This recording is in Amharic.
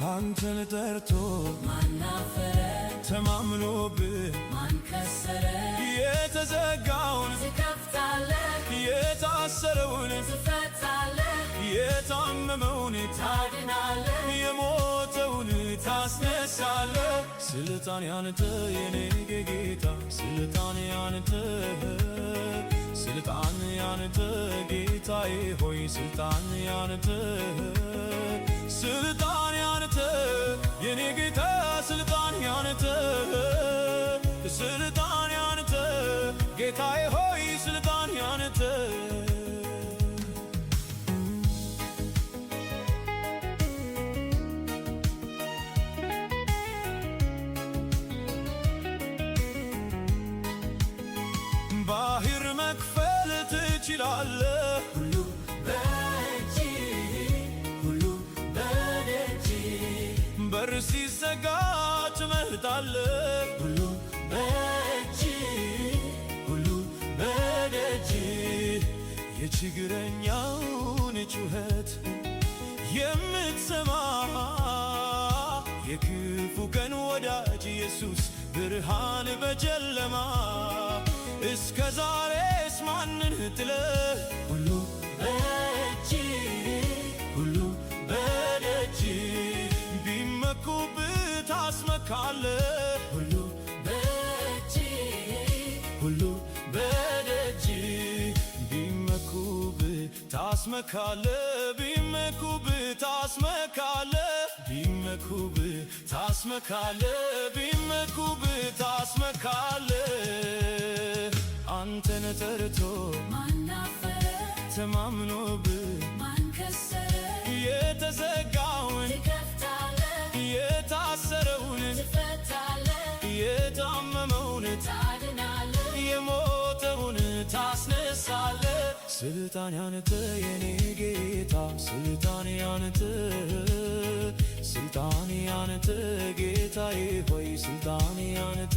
አንተን ጠርቶ ማን አፈረ? ተማምኖብህ ማን ከሰረ? የተዘጋውን ትከፍታለህ፣ የታሰረውን ትፈታለህ፣ የታመመውን ታድናለህ፣ የሞተውን ታስነሳለህ። ስልጣን ያንተ የኔ ጌታ፣ ስልጣን ያንተ፣ ስልጣን ያንተ ጌታዬ ሆይ፣ ስልጣን ያንተ፣ ስልጣን ያንተ የኔ ጌታ፣ ስልጣን ያንተ፣ ስልጣን ያንተ ጌታዬ ሆይ፣ ስልጣን ያንተ። ባህር መክፈል ትችላለህ፣ ሁሉ በእጅ፣ ሁሉ በደጅ። በር ሲዘጋ ትመታለህ፣ ሁሉ በእጅ፣ ሁሉ በደጅ። የችግረኛውን ጩኸት የምትሰማ የክፉ ቀን ወዳጅ ኢየሱስ ብርሃን በጨለማ። እስከ ዛሬስ ማንን ጥለህ? ሁሉ በእጅ፣ ሁሉ በደጅ። ቢመኩብህ ታስመካለህ፣ ሁሉ በእጅ፣ ሁሉ በደጅ። ቢመኩብህ ታስመካለህ፣ ቢመኩብህ ታስመካለህ፣ ቢመኩብህ ታስመካለህ፣ ቢመኩብህ ታስመካለህ። አንተን ጠርቶ ማን አፈረ? ተማምኖብህ ማን ከሰረ? የተዘጋውን ትከፍታለህ፣ የታሰረውን ትፈታለህ፣ የታመመውን ታድናለህ፣ የሞተውን ታስነሳለህ። ስልጣን ያንተ የኔ ጌታ፣ ስልጣን ያንተ፣ ስልጣን ያንተ ጌታዬ ሆይ፣ ስልጣን ያንተ